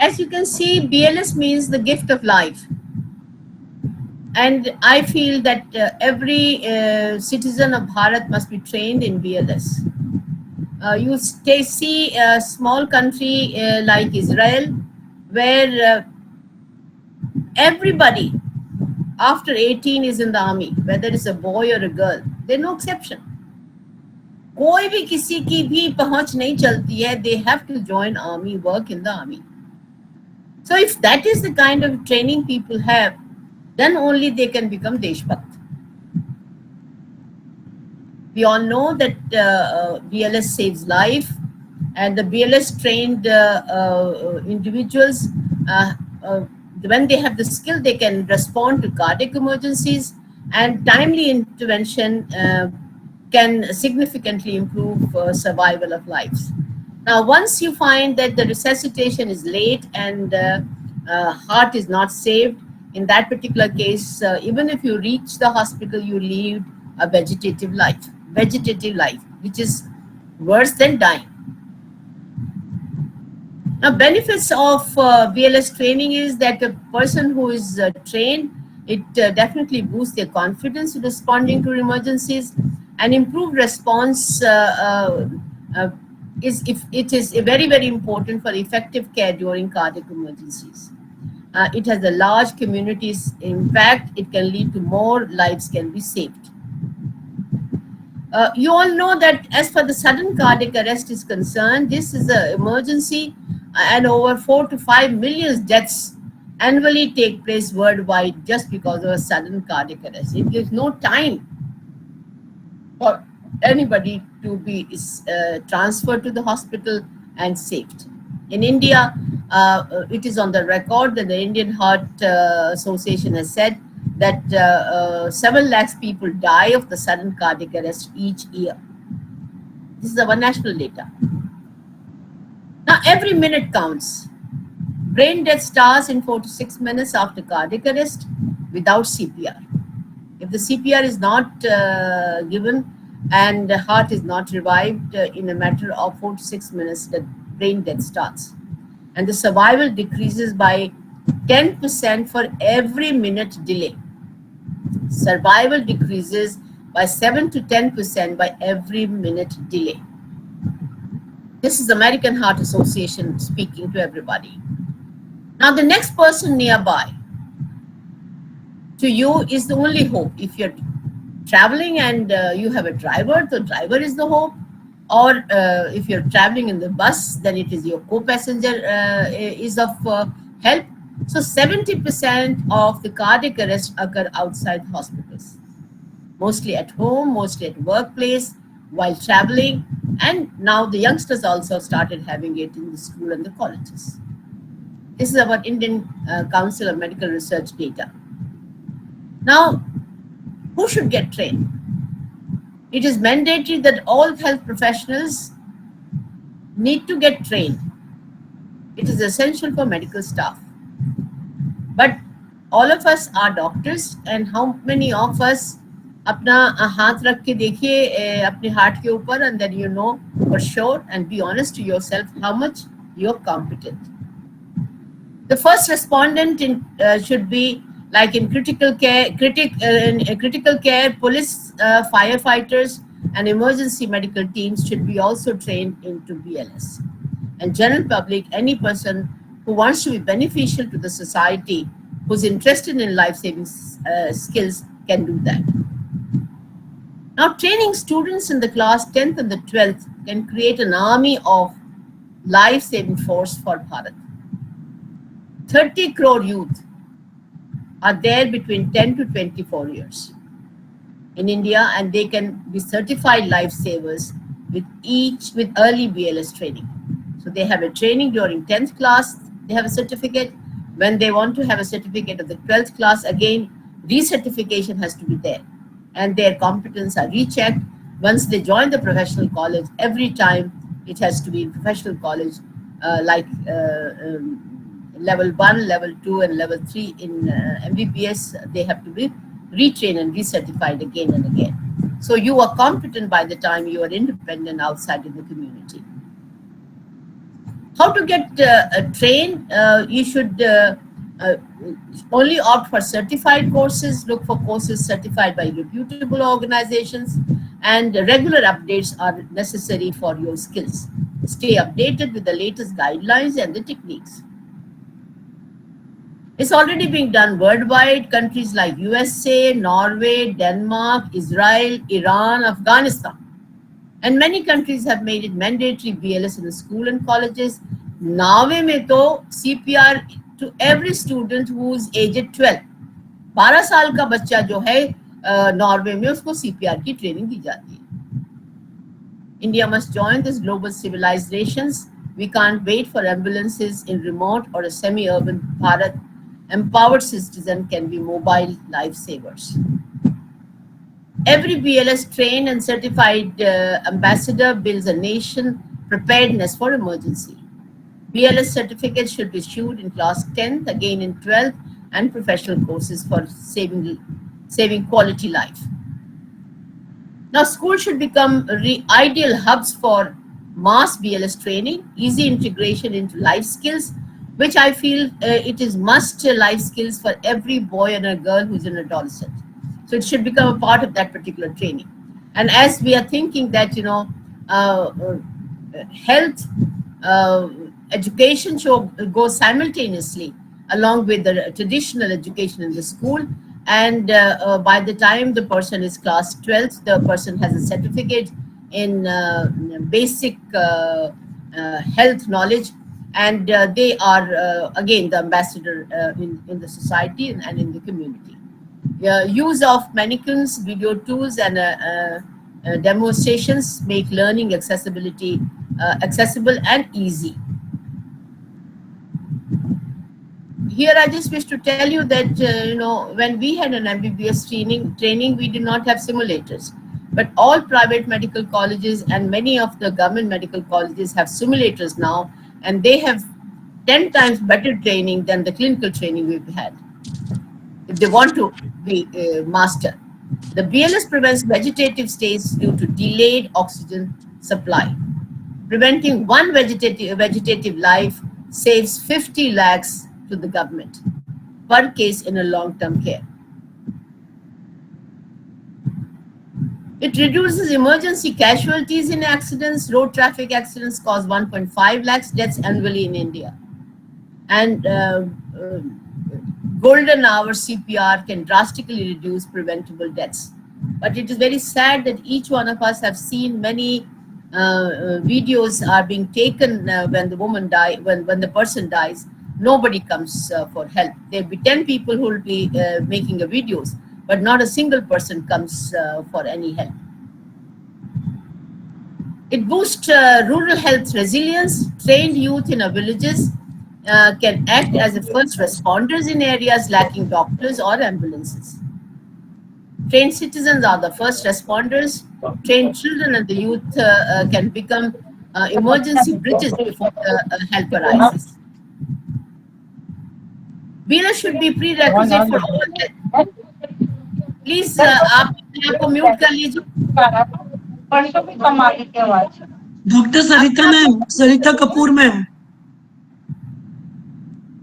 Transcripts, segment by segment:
As you can see, BLS means the gift of life. And I feel that every citizen of Bharat must be trained in BLS. See a small country like Israel, where everybody after 18 is in the army, whether it's a boy or a girl. There's no exception. कोई भी किसी की भी पहुंच नहीं चलती है. They have to join army, work in the army. So if that is the kind of training people have, then only they can become Deshbhakt. We all know that BLS saves life, and the BLS trained individuals, when they have the skill, they can respond to cardiac emergencies, and timely intervention can significantly improve survival of lives. Now, once you find that the resuscitation is late and heart is not saved, in that particular case, even if you reach the hospital, you lead a vegetative life, which is worse than dying. Now, benefits of BLS training is that a person who is trained, it definitely boosts their confidence in responding to emergencies, and improved response is very, very important for effective care during cardiac emergencies. It has a large community's impact. It can lead to more lives can be saved. You all know that as far as the sudden cardiac arrest is concerned, this is an emergency, and over 4 to 5 million deaths annually take place worldwide just because of a sudden cardiac arrest. It gives no time for anybody to be transferred to the hospital and saved. In India, it is on the record that the Indian Heart Association has said that 7 lakhs people die of the sudden cardiac arrest each year. This is our national data. Now, every minute counts. Brain death starts in 4 to 6 minutes after cardiac arrest without CPR. If the CPR is not given and the heart is not revived, in a matter of 4 to 6 minutes, the brain death starts. And the survival decreases by 10% for every minute delay. Survival decreases by 7 to 10% by every minute delay. This is American Heart Association speaking to everybody. Now, the next person nearby to you is the only hope. If you're traveling and you have a driver, the driver is the hope. Or if you're traveling in the bus, then it is your co-passenger is of help. So 70% of the cardiac arrests occur outside hospitals, mostly at home, mostly at workplace, while traveling, and now the youngsters also started having it in the school and the colleges. This is about Indian Council of Medical Research data. Now, who should get trained? It is mandatory that all health professionals need to get trained. It is essential for medical staff. But all of us are doctors, and how many of us अपना हाथ रख के देखिए अपने heart के ऊपर, and then you know for sure and be honest to yourself how much you're competent. The first respondent should be like in critical care, police, firefighters, and emergency medical teams should be also trained into BLS. And general public, any person who wants to be beneficial to the society, who's interested in life-saving skills, can do that. Now, training students in the class 10th and the 12th can create an army of life-saving force for Bharat. 30 crore youth are there between 10 to 24 years in India, and they can be certified lifesavers with early BLS training. So they have a training during 10th class, they have a certificate. When they want to have a certificate of the 12th class, again, recertification has to be there, and their competence are rechecked. Once they join the professional college, every time it has to be in professional college, level 1, level 2, and level 3 in MBBS, they have to be retrained and recertified again and again. So you are competent by the time you are independent outside in the community. How to get trained? You should only opt for certified courses, look for courses certified by reputable organizations, and regular updates are necessary for your skills. Stay updated with the latest guidelines and the techniques. It's already being done worldwide. Countries like USA, Norway, Denmark, Israel, Iran, Afghanistan, and many countries have made it mandatory BLS in the school and colleges. Norway में तो CPR to every student who is aged 12. 12 साल का बच्चा जो है Norway में उसको CPR की ट्रेनिंग दी जाती है. India must join this global civilizations. We can't wait for ambulances in remote or a semi-urban Bharat. Empowered citizens can be mobile lifesavers. Every BLS trained and certified ambassador builds a nation preparedness for emergency. BLS certificates should be issued in class 10th, again in 12th, and professional courses for saving quality life. Now, schools should become ideal hubs for mass BLS training, easy integration into life skills, which I feel it is must life skills for every boy and a girl who's an adolescent. So it should become a part of that particular training. And as we are thinking that, health, education should go simultaneously along with the traditional education in the school. And by the time the person is class 12th, the person has a certificate in basic health knowledge. And they are, again, the ambassador in the society and in the community. Use of mannequins, video tools, and demonstrations make learning accessible and easy. Here, I just wish to tell you that when we had an MBBS training, we did not have simulators, but all private medical colleges and many of the government medical colleges have simulators now, and they have 10 times better training than the clinical training we've had, if they want to be master. The BLS prevents vegetative states due to delayed oxygen supply. Preventing one vegetative life saves 50 lakhs to the government per case in a long-term care. It reduces emergency casualties in accidents. Road traffic accidents cause 1.5 lakhs deaths annually in India. And golden hour CPR can drastically reduce preventable deaths. But it is very sad that each one of us have seen many videos are being taken when the woman when the person dies. Nobody comes for help. There will be 10 people who will be making the videos, but not a single person comes for any help. It boosts rural health resilience. Trained youth in our villages can act as the first responders in areas lacking doctors or ambulances. Trained citizens are the first responders. Trained children and the youth can become emergency bridges before help arises. BLS should be prerequisite for all health. Please, आप अपने आप को mute कर लीजिए. Doctor सरिता ma'am, सरिता Kapoor ma'am.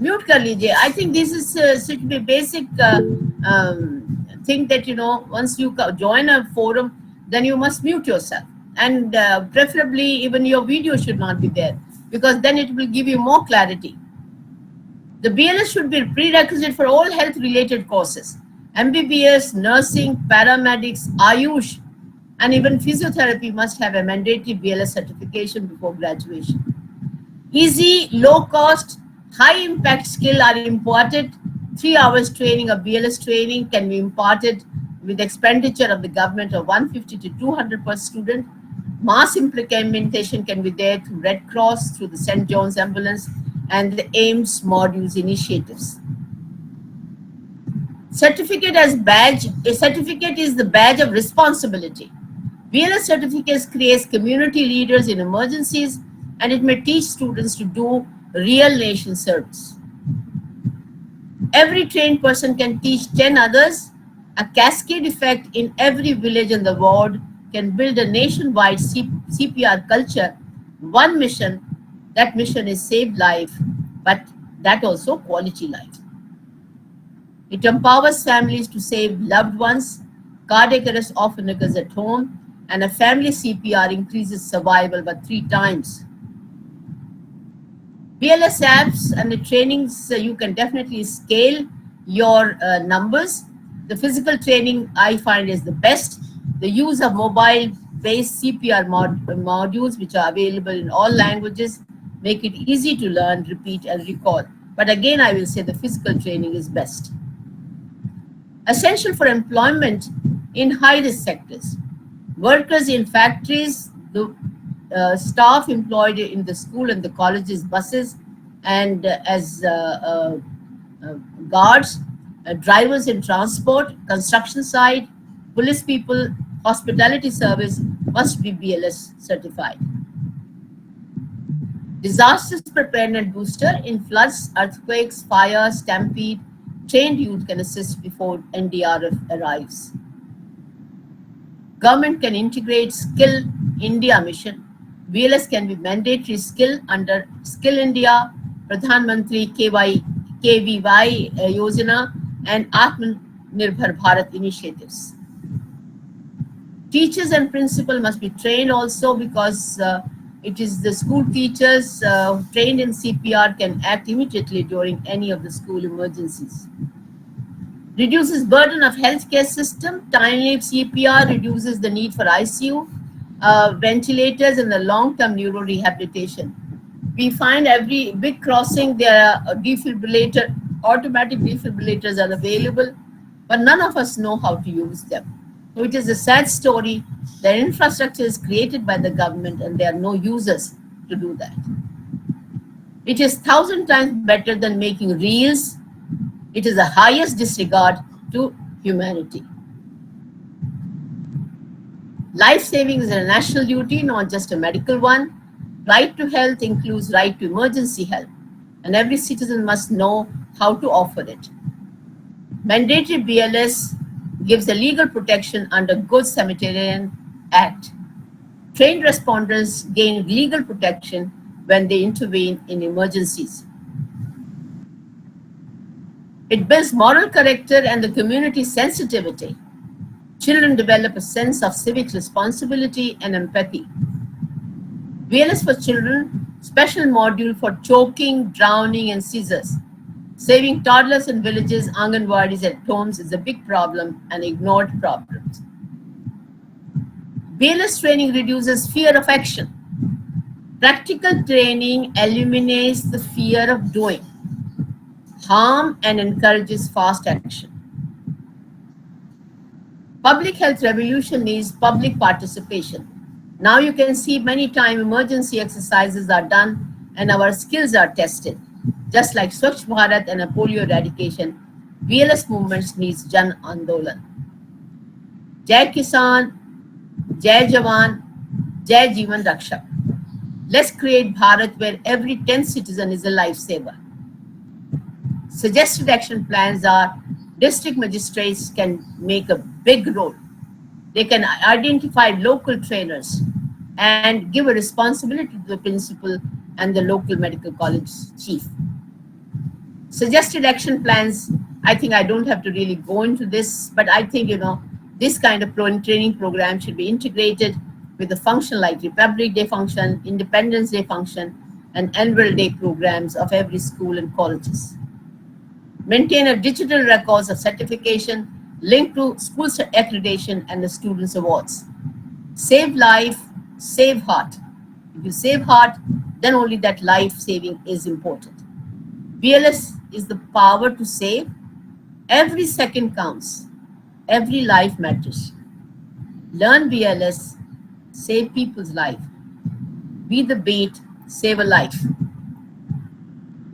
Mute कर लीजिए. I think this is should be basic thing that once you join a forum, then you must mute yourself, and preferably even your video should not be there, because then it will give you more clarity. The BLS should be prerequisite for all health-related courses. MBBS, nursing, paramedics, Ayush, and even physiotherapy must have a mandatory BLS certification before graduation. Easy, low-cost, high-impact skill are imparted. 3 hours training of BLS training can be imparted with expenditure of the government of 150 to 200 per student. Mass implementation can be there through Red Cross, through the St. John's Ambulance, and the AIMS modules initiatives. Certificate as badge. A certificate is the badge of responsibility. BLS certificates create community leaders in emergencies, and it may teach students to do real nation service. Every trained person can teach 10 others. A cascade effect in every village in the world can build a nationwide CPR culture. One mission That mission is save life, but that also quality life. It empowers families to save loved ones. Cardiac arrest often occurs at home, and a family CPR increases survival by 3 times. BLS apps and the trainings, you can definitely scale your numbers. The physical training I find is the best. The use of mobile-based CPR modules, which are available in all languages, make it easy to learn, repeat, and recall. But again, I will say the physical training is best. Essential for employment in high-risk sectors. Workers in factories, the staff employed in the school and the colleges buses, and as guards, drivers in transport, construction site, police people, hospitality service must be BLS certified. Disasters preparedness booster in floods, earthquakes, fire, stampede, trained youth can assist before NDRF arrives. Government can integrate Skill India mission. BLS can be mandatory skill under Skill India, Pradhan Mantri KVY Yojana, and Atmanirbhar Bharat initiatives. Teachers and principal must be trained also, because it is the school teachers trained in CPR can act immediately during any of the school emergencies. Reduces burden of healthcare system. Timely CPR reduces the need for ICU, ventilators, and the long-term neuro rehabilitation. We find every big crossing there are automatic defibrillators are available, but none of us know how to use them. So it is a sad story. The infrastructure is created by the government and there are no users to do that. It is 1,000 times better than making reels. It is the highest disregard to humanity. Life saving is a national duty, not just a medical one. Right to health includes right to emergency help, and every citizen must know how to offer it. Mandatory BLS gives a legal protection under Good Samaritan Act. Trained responders gain legal protection when they intervene in emergencies. It builds moral character and the community sensitivity. Children develop a sense of civic responsibility and empathy. BLS for children, special module for choking, drowning, and seizures. Saving toddlers in villages, Anganwadis, and homes is a big problem and ignored problems. BLS training reduces fear of action. Practical training eliminates the fear of doing harm and encourages fast action. Public health revolution needs public participation. Now you can see many times emergency exercises are done and our skills are tested. Just like Swachh Bharat and a polio eradication, BLS movements needs Jan Andolan. Jai Kisan, Jai Jawan, Jai Jeevan Rakshak. Let's create Bharat where every 10th citizen is a lifesaver. Suggested action plans are district magistrates can make a big role. They can identify local trainers and give a responsibility to the principal and the local medical college chief. Suggested action plans, I think I don't have to really go into this, but I think, this kind of training program should be integrated with a function like Republic Day function, Independence Day function, and Annual Day programs of every school and colleges. Maintain a digital records of certification linked to school accreditation and the students' awards. Save life, save heart. If you save heart, then only that life saving is important. BLS is the power to save. Every second counts. Every life matters. Learn BLS, save people's life. Be the bait, save a life.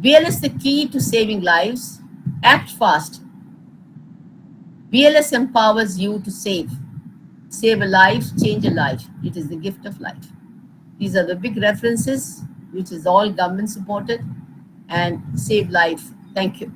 BLS is the key to saving lives. Act fast. BLS empowers you to save. Save a life, change a life. It is the gift of life. These are the big references, which is all government supported, and save life. Thank you.